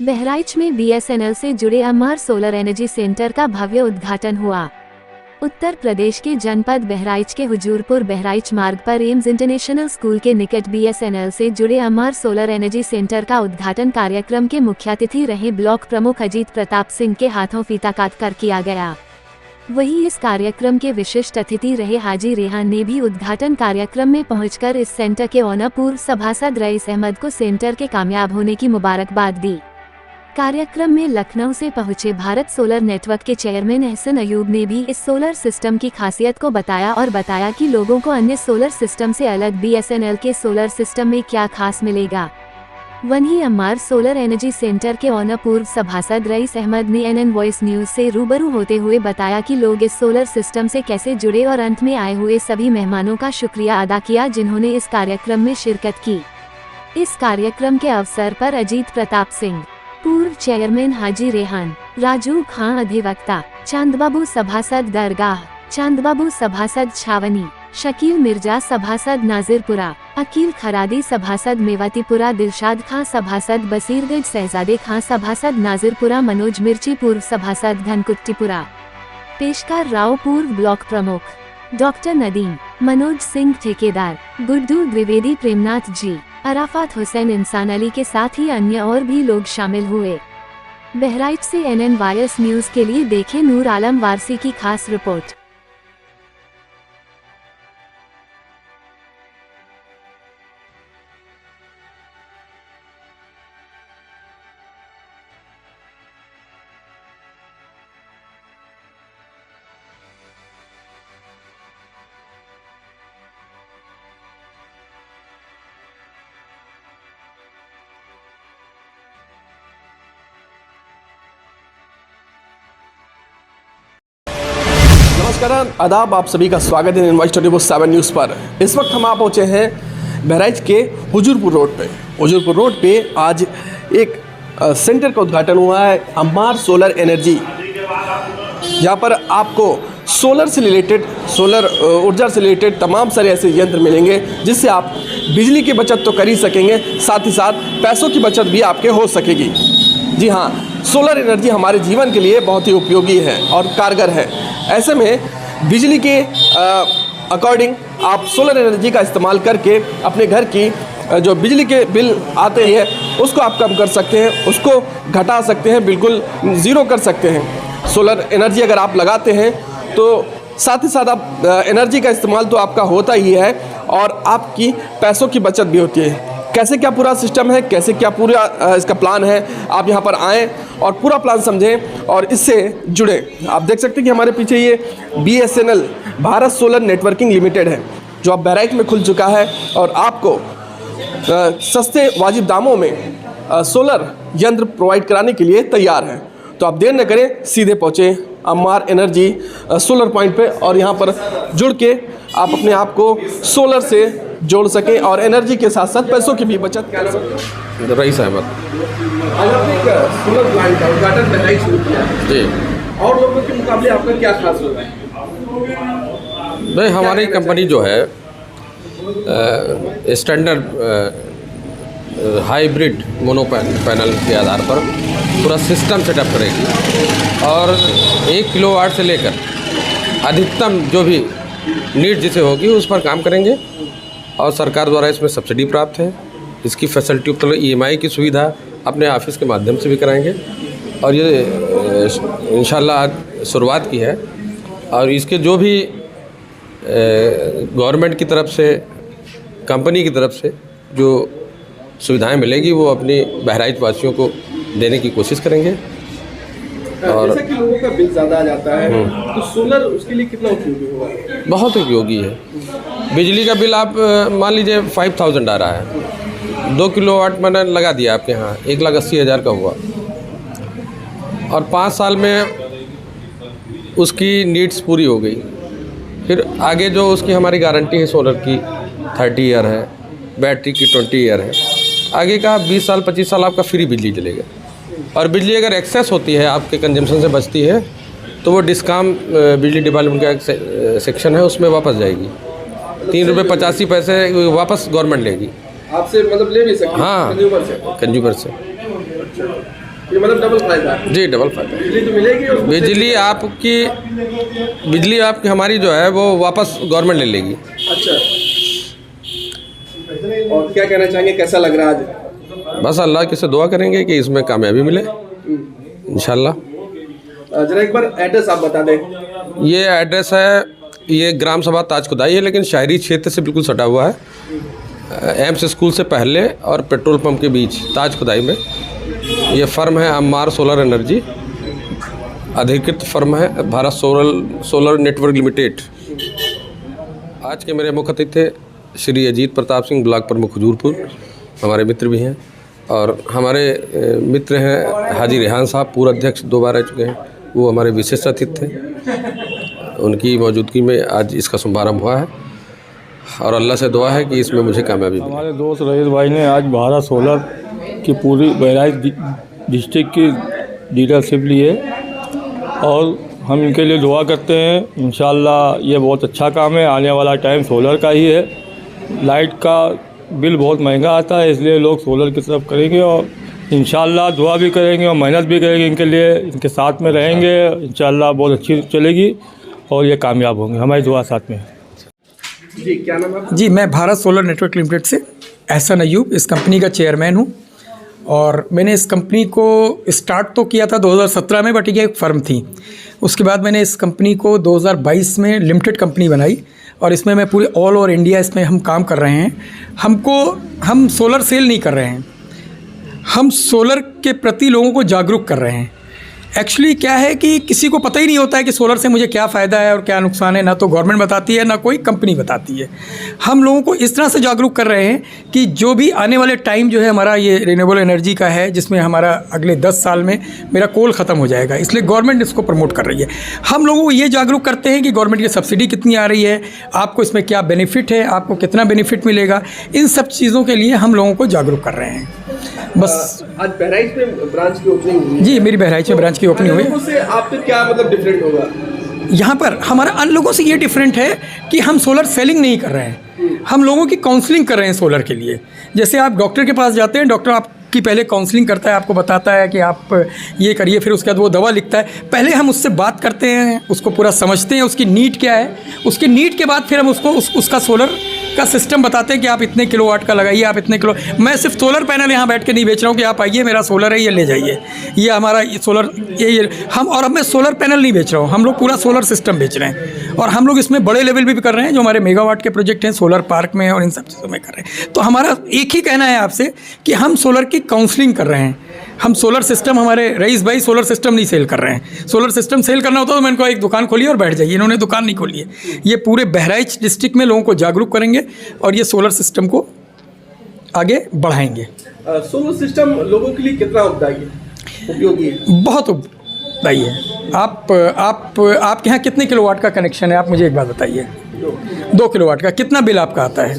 बहराइच में बीएसएनएल से जुड़े अमर सोलर एनर्जी सेंटर का भव्य उद्घाटन हुआ। उत्तर प्रदेश के जनपद बहराइच के हुजूरपुर बहराइच मार्ग पर एम्स इंटरनेशनल स्कूल के निकट बीएसएनएल से जुड़े अमर सोलर एनर्जी सेंटर का उद्घाटन कार्यक्रम के मुख्य अतिथि रहे ब्लॉक प्रमुख अजीत प्रताप सिंह के हाथों फीता काट कर किया गया। वहीं इस कार्यक्रम के विशिष्ट अतिथि रहे हाजी रेहान ने भी उद्घाटन कार्यक्रम में पहुंचकर इस सेंटर के ओनर पूर्व सभासद रईस अहमद को सेंटर के कामयाब होने की मुबारकबाद दी। कार्यक्रम में लखनऊ से पहुंचे भारत सोलर नेटवर्क के चेयरमैन एहसन अयूब ने भी इस सोलर सिस्टम की खासियत को बताया और बताया कि लोगों को अन्य सोलर सिस्टम से अलग बीएसएनएल के सोलर सिस्टम में क्या खास मिलेगा। वहीं अम्मार सोलर एनर्जी सेंटर के ओनर पूर्व सभासद रईस अहमद ने एनएन वॉइस न्यूज से रूबरू होते हुए बताया कि लोग इस सोलर सिस्टम से कैसे जुड़े और अंत में आए हुए सभी मेहमानों का शुक्रिया अदा किया जिन्होंने इस कार्यक्रम में शिरकत की। इस कार्यक्रम के अवसर पर अजीत प्रताप सिंह, पूर्व चेयरमैन हाजी रेहान, राजू खां अधिवक्ता, चांदबाबू सभासद दरगाह, चांदबाबू सभासद छावनी, शकील मिर्जा सभासद नाजिरपुरा, अकील खरादी सभासद मेवातीपुरा, दिलशाद खां सभासद बसीरगंज, शहजादे खां सभासद नाजिरपुरा, मनोज मिर्ची पूर्व सभासद घनकुट्टीपुरा, पेशकार राव पूर्व ब्लॉक प्रमुख, डॉक्टर नदीम, मनोज सिंह ठेकेदार, गुड्डू द्विवेदी, प्रेमनाथ जी, अराफात हुसैन, इंसान अली के साथ ही अन्य और भी लोग शामिल हुए। बहराइच से एनएन वॉइस न्यूज के लिए देखें नूर आलम वारसी की खास रिपोर्ट। नमस्कार, आदाब, आप सभी का स्वागत है इनवाइस 24/7 न्यूज़ पर। इस वक्त हम आ पहुँचे हैं बहराइच के हुजूरपुर रोड पे। हुजूरपुर रोड पे आज एक सेंटर का उद्घाटन हुआ है, अम्मार सोलर एनर्जी, जहाँ पर आपको सोलर से रिलेटेड, सोलर ऊर्जा से रिलेटेड तमाम सारे ऐसे यंत्र मिलेंगे जिससे आप बिजली की बचत तो कर ही सकेंगे, साथ ही साथ पैसों की बचत भी आपके हो सकेगी। जी हाँ, सोलर एनर्जी हमारे जीवन के लिए बहुत ही उपयोगी है और कारगर है। ऐसे में बिजली के अकॉर्डिंग आप सोलर एनर्जी का इस्तेमाल करके अपने घर की जो बिजली के बिल आते हैं उसको आप कम कर सकते हैं, उसको घटा सकते हैं, बिल्कुल ज़ीरो कर सकते हैं। सोलर एनर्जी अगर आप लगाते हैं तो साथ ही साथ आप एनर्जी का इस्तेमाल तो आपका होता ही है और आपकी पैसों की बचत भी होती है। कैसे क्या पूरा सिस्टम है, कैसे क्या पूरा इसका प्लान है, आप यहाँ पर आएँ और पूरा प्लान समझें और इससे जुड़ें। आप देख सकते हैं कि हमारे पीछे ये BSNL Bharat solar networking limited है जो अब बहराइच में खुल चुका है और आपको सस्ते वाजिब दामों में सोलर यंत्र प्रोवाइड कराने के लिए तैयार है। तो आप देर न करें, सीधे पहुँचें अम्मार एनर्जी सोलर पॉइंट पे और यहाँ पर जुड़ के आप अपने आप को सोलर से जोड़ सकें और एनर्जी के साथ साथ पैसों की भी बचत कर सकें। रईस अहमद। आज आपने एक सोलर प्लांट का उद्घाटन बहराइच शुरू किया जी। और लोगों के मुकाबले आपका क्या खास होता है? भाई, हमारी कंपनी जो है स्टैंडर्ड हाइब्रिड मोनो पैनल के आधार पर पूरा सिस्टम सेटअप करेगी और 1 किलोवाट से लेकर अधिकतम जो भी नीड जिसे होगी उस पर काम करेंगे और सरकार द्वारा इसमें सब्सिडी प्राप्त है। इसकी फैसिलिटी मतलब EMI की सुविधा अपने ऑफिस के माध्यम से भी कराएंगे और ये इंशाल्लाह आज शुरुआत की है और इसके जो भी गवर्नमेंट की तरफ से, कंपनी की तरफ से जो सुविधाएं मिलेगी वो अपनी बहराइच वासियों को देने की कोशिश करेंगे। और जैसा कि लोगों का बिल ज़्यादा आ जाता है तो सोलर उसके लिए कितना उपयोगी होगा? बहुत उपयोगी है। बिजली का बिल आप मान लीजिए 5000 आ रहा है, 2 किलोवाट मैंने लगा दिया आपके यहाँ, 1,80,000 का हुआ और 5 साल में उसकी नीड्स पूरी हो गई। फिर आगे जो उसकी हमारी गारंटी है सोलर की 30 ईयर है, बैटरी की 20 ईयर है, आगे का 20 साल 25 साल आपका फ्री बिजली चलेगा। और बिजली अगर एक्सेस होती है, आपके कंजम्पशन से बचती है, तो वो डिस्काम बिजली डिपार्टमेंट का एक सेक्शन है उसमें वापस जाएगी। 3 रुपये 85 पैसे वापस गवर्नमेंट लेगी आपसे, मतलब ले भी सकते हैं? हाँ, कंज्यूमर से। ये मतलब डबल फायदा है। जी, डबल फायदा। बिजली तो मिलेगी और बिजली आपकी हमारी जो है वो वापस गवर्नमेंट ले लेगी। अच्छा, और क्या कहना चाहेंगे, कैसा लग रहा है आज? बस अल्लाह की से दुआ करेंगे कि इसमें कामयाबी मिले इंशाल्लाह। जरा एक बार एड्रेस आप बता दें। ये एड्रेस है, ये ग्राम सभा ताज खुदाई है, लेकिन शहरी क्षेत्र से बिल्कुल सटा हुआ है। एम्स स्कूल से पहले और पेट्रोल पंप के बीच ताज खुदाई में। ये फर्म है अम्मार सोलर एनर्जी, अधिकृत फर्म है भारत सोलर नेटवर्क लिमिटेड। आज के मेरे मुख्य अतिथि थे श्री अजीत प्रताप सिंह, ब्लॉक प्रमुख हुजूरपुर, हमारे मित्र भी हैं। और हमारे मित्र हैं हाजी रेहान साहब, पूर्व अध्यक्ष 2 बार रह चुके हैं, वो हमारे विशेष अतिथि थे। उनकी मौजूदगी में आज इसका शुभारंभ हुआ है और अल्लाह से दुआ है कि इसमें मुझे कामयाबी मिले। हमारे दोस्त रईस भाई ने आज भारत सोलर की पूरी बहराइच डिस्ट्रिक्ट की लीडरशिप ली है और हम इनके लिए दुआ करते हैं। इंशाल्लाह ये बहुत अच्छा काम है। आने वाला टाइम सोलर का ही है। लाइट का बिल बहुत महंगा आता है, इसलिए लोग सोलर की तरफ करेंगे और इंशाल्लाह दुआ भी करेंगे और मेहनत भी करेंगे इनके लिए, इनके साथ में रहेंगे। इंशाल्लाह बहुत अच्छी चलेगी और ये कामयाब होंगे, हमारी दुआ साथ में है। जी, क्या नाम है? जी, मैं भारत सोलर नेटवर्क लिमिटेड से एहसन अयूब इस कंपनी का चेयरमैन हूँ। और मैंने इस कंपनी को स्टार्ट तो किया था 2017 में, बट ये एक फ़र्म थी। उसके बाद मैंने इस कंपनी को 2022 में लिमिटेड कंपनी बनाई और इसमें मैं पूरे ऑल ओवर इंडिया इसमें हम काम कर रहे हैं। हम सोलर सेल नहीं कर रहे हैं, हम सोलर के प्रति लोगों को जागरूक कर रहे हैं। एक्चुअली क्या है कि किसी को पता ही नहीं होता है कि सोलर से मुझे क्या फ़ायदा है और क्या नुकसान है। ना तो गवर्नमेंट बताती है, ना कोई कंपनी बताती है। हम लोगों को इस तरह से जागरूक कर रहे हैं कि जो भी आने वाले टाइम जो है हमारा ये रिन्यूएबल एनर्जी का है, जिसमें हमारा अगले 10 साल में मेरा कोल ख़त्म हो जाएगा, इसलिए गवर्नमेंट इसको प्रमोट कर रही है। हम लोगों को ये जागरूक करते हैं कि गवर्नमेंट की सब्सिडी कितनी आ रही है, आपको इसमें क्या बेनिफिट है, आपको कितना बेनिफिट मिलेगा। इन सब चीज़ों के लिए हम लोगों को जागरूक कर रहे हैं। बस आज बहराइच में ब्रांच की ओपनिंग हुई है। जी, मेरी बहराइच में ब्रांच की ओपनिंग हुई। लोगों से आपसे क्या मतलब डिफरेंट होगा? यहाँ पर हमारा अन्य लोगों से ये डिफरेंट है कि हम सोलर सेलिंग नहीं कर रहे हैं, हम लोगों की काउंसलिंग कर रहे हैं सोलर के लिए। जैसे आप डॉक्टर के पास जाते हैं, डॉक्टर आपकी पहले काउंसलिंग करता है, आपको बताता है कि आप ये करिए, फिर उसके बाद वो दवा लिखता है। पहले हम उससे बात करते हैं, उसको पूरा समझते हैं, उसकी नीड क्या है। उसकी नीड के बाद फिर हम उसको उसका सोलर का सिस्टम बताते हैं कि आप इतने किलोवाट का लगाइए, आप इतने किलो। मैं सिर्फ सोलर पैनल यहाँ बैठ के नहीं बेच रहा हूँ कि आप आइए मेरा सोलर है ये ले जाइए, ये हमारा सोलर ये हम। और अब मैं सोलर पैनल नहीं बेच रहा हूँ, हम लोग पूरा सोलर सिस्टम बेच रहे हैं। और हम लोग इसमें बड़े लेवल भी कर रहे हैं, जो हमारे मेगावाट के प्रोजेक्ट हैं सोलर पार्क में और इन सब चीज़ों में कर रहे हैं। तो हमारा एक ही कहना है आपसे कि हम सोलर की काउंसलिंग कर रहे हैं। हम सोलर सिस्टम, हमारे रईस भाई सोलर सिस्टम नहीं सेल कर रहे हैं। सोलर सिस्टम सेल करना होता तो मैं इनको एक दुकान खोली और बैठ जाइए, इन्होंने दुकान नहीं खोली है। ये पूरे बहराइच डिस्ट्रिक्ट में लोगों को जागरूक करेंगे और ये सोलर सिस्टम को आगे बढ़ाएंगे। सोलर सिस्टम लोगों के लिए कितना उपयोगी है? बहुत उपयोगी है। आपके यहाँ कितने किलोवाट का कनेक्शन है, आप मुझे एक बात बताइए। 2 किलोवाट का कितना बिल आपका आता है?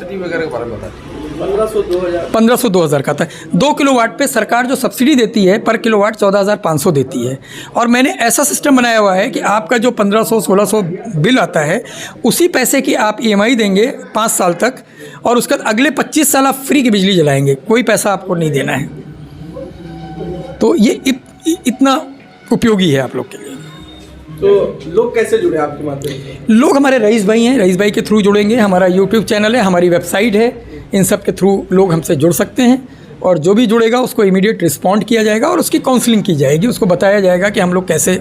1500-2000 का था। 2 किलोवाट पे सरकार जो सब्सिडी देती है पर किलोवाट 14,500 देती है। और मैंने ऐसा सिस्टम बनाया हुआ है कि आपका जो 1500-1600 बिल आता है, उसी पैसे की आप EMI देंगे 5 साल तक, और उसके बाद अगले 25 साल आप फ्री की बिजली जलाएंगे, कोई पैसा आपको नहीं देना है। तो ये इतना उपयोगी है आप लोग के लिए। तो लोग कैसे जुड़े आपके माध्यम से? लोग हमारे रईस भाई हैं, रईस भाई के थ्रू जुड़ेंगे। हमारा YouTube चैनल है, हमारी वेबसाइट है, इन सब के थ्रू लोग हमसे जुड़ सकते हैं। और जो भी जुड़ेगा उसको इमीडिएट रिस्पॉन्ड किया जाएगा और उसकी काउंसलिंग की जाएगी, उसको बताया जाएगा कि हम लोग कैसे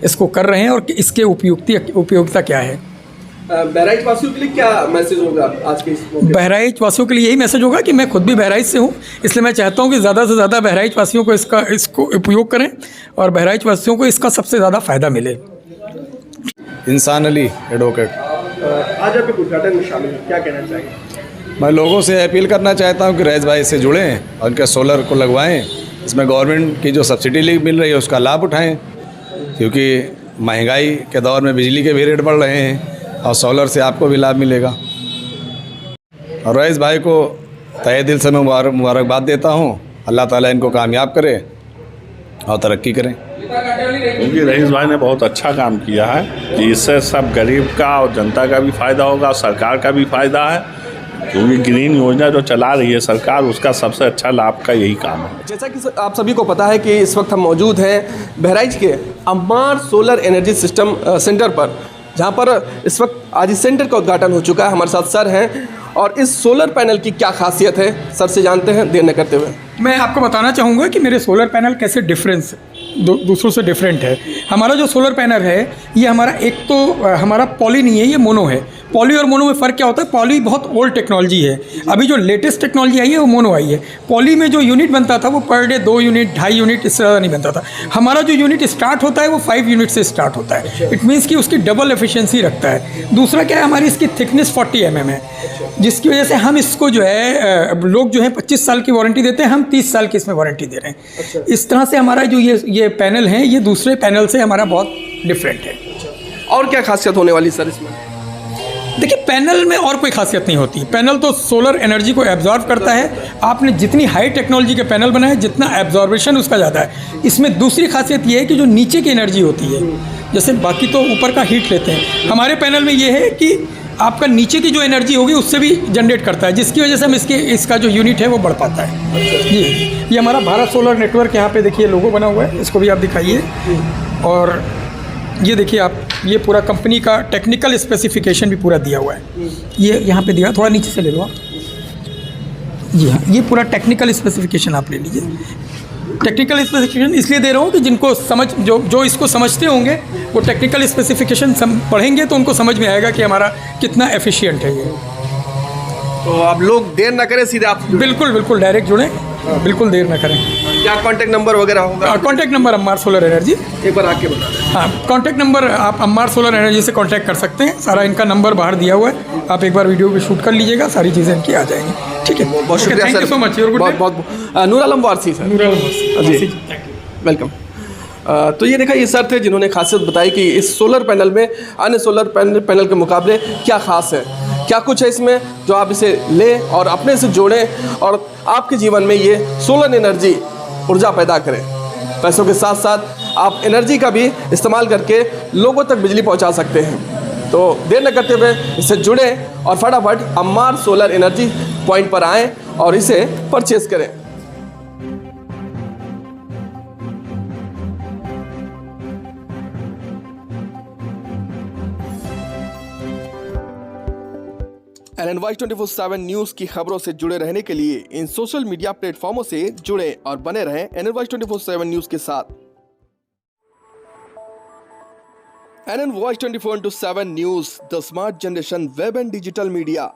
इसको कर रहे हैं और इसके उपयोगिता क्या है। बहराइच वासियों के लिए क्या मैसेज होगा आज के इस मौके? बहराइच वासियों के लिए यही मैसेज होगा कि मैं खुद भी बहराइच से हूँ, इसलिए मैं चाहता हूँ कि ज़्यादा से ज़्यादा बहराइच वासियों को इसको उपयोग करें और बहराइच वासियों को इसका सबसे ज़्यादा फ़ायदा मिले। इंसान अली एडवोकेट। आज आपके उद्घाटन में शामिल हैं, क्या कहना चाहिए? मैं लोगों से अपील करना चाहता हूं कि रईस भाई से जुड़ें और उनके सोलर को लगवाएं। इसमें गवर्नमेंट की जो सब्सिडी मिल रही है उसका लाभ उठाएं, क्योंकि महंगाई के दौर में बिजली के भी रेट बढ़ रहे हैं और सोलर से आपको भी लाभ मिलेगा। और रईस भाई को तहे दिल से मैं मुबारकबाद देता हूँ। अल्लाह ताला इनको कामयाब करे और तरक्की करें। क्योंकि रईस भाई ने बहुत अच्छा काम किया है कि इससे सब गरीब का और जनता का भी फ़ायदा होगा, सरकार का भी फ़ायदा है। क्योंकि ग्रीन योजना जो चला रही है सरकार, उसका सबसे अच्छा लाभ का यही काम है। जैसा कि आप सभी को पता है कि इस वक्त हम मौजूद हैं बहराइच के Ammar solar energy system centre पर, जहां पर इस वक्त आज इस सेंटर का उद्घाटन हो चुका है। हमारे साथ सर हैं और इस सोलर पैनल की क्या खासियत है, सर से जानते हैं देर न करते हुए। मैं आपको बताना चाहूँगा कि मेरे सोलर पैनल कैसे दूसरों से डिफरेंट है। हमारा जो सोलर पैनल है ये हमारा एक तो हमारा पॉली नहीं है, ये मोनो है। पॉली और मोनो में फ़र्क क्या होता है? पॉली बहुत ओल्ड टेक्नोलॉजी है, अभी जो लेटेस्ट टेक्नोलॉजी आई है वो मोनो आई है। पॉली में जो यूनिट बनता था वो पर डे 2 यूनिट 2.5 यूनिट इससे ज़्यादा नहीं बनता था। हमारा जो यूनिट स्टार्ट होता है वो 5 यूनिट से स्टार्ट होता है। इट मीन्स कि उसकी डबल एफिशिएंसी रखता है। दूसरा क्या है, हमारी इसकी थिकनेस 40 mm है, जिसकी वजह से हम इसको जो है लोग जो है 25 साल की वारंटी देते हैं, हम 30 साल की इसमें वारंटी दे रहे हैं। इस तरह से हमारा जो ये पैनल है ये दूसरे पैनल से हमारा बहुत डिफरेंट है। और क्या खासियत होने वाली सर इसमें? देखिए, पैनल में और कोई खासियत नहीं होती। पैनल तो सोलर एनर्जी को एब्जॉर्ब करता है। आपने जितनी हाई टेक्नोलॉजी के पैनल बनाए, जितना एब्जॉर्बेशन उसका ज़्यादा है। इसमें दूसरी खासियत ये है कि जो नीचे की एनर्जी होती है, जैसे बाकी तो ऊपर का हीट लेते हैं, हमारे पैनल में ये है कि आपका नीचे की जो एनर्जी होगी उससे भी जनरेट करता है, जिसकी वजह से हम इसका जो यूनिट है वो बढ़ पाता है। ये हमारा भारत सोलर नेटवर्क, यहाँ पे देखिए लोगो बना हुआ है, इसको भी आप दिखाइए। और ये देखिए आप, ये पूरा कंपनी का टेक्निकल स्पेसिफिकेशन भी पूरा दिया हुआ है। ये यहाँ पे दिया, थोड़ा नीचे से ले लो आप। जी हाँ, ये पूरा टेक्निकल स्पेसिफिकेशन आप ले लीजिए। टेक्निकल स्पेसिफिकेशन इसलिए दे रहा हूँ कि जिनको जो इसको समझते होंगे वो टेक्निकल स्पेसिफिकेशन पढ़ेंगे तो उनको समझ में आएगा कि हमारा कितना एफिशिएंट है ये। तो आप लोग देर ना करें, सीधे आप बिल्कुल डायरेक्ट जुड़ें, बिल्कुल देर ना करें। क्या कांटेक्ट नंबर वगैरह होगा? Contact number Ammar solar energy, एक बार आके बता दें। हाँ, कांटेक्ट नंबर आप अम्मार सोलर एनर्जी से कांटेक्ट कर सकते हैं। सारा इनका नंबर बाहर दिया हुआ है, आप एक बार वीडियो भी शूट कर लीजिएगा, सारी चीज़ें इनकी आ जाएंगी। ठीक है, बहुत शुक्रिया thank sir, you so much. बहुत नूर आलम वारसी सर। जी, वेलकम। तो ये देखा, ये सर थे जिन्होंने खासियत बताई कि इस सोलर पैनल में अन्य सोलर पैनल के मुकाबले क्या खास है, क्या कुछ है इसमें जो आप इसे लें और अपने से जोड़ें और आपके जीवन में ये सोलर एनर्जी ऊर्जा पैदा करें। पैसों के साथ साथ आप एनर्जी का भी इस्तेमाल करके लोगों तक बिजली पहुंचा सकते हैं। तो देर न करते हुए इससे जुड़ें और फटाफट अम्मार सोलर एनर्जी पॉइंट पर आएँ और इसे परचेज करें। NNY 24/7 न्यूज की खबरों से जुड़े रहने के लिए इन सोशल मीडिया प्लेटफॉर्मों से जुड़े और बने रहें NNY 24/7 न्यूज के साथ। NNY 24/7 news, the smart generation web and digital media.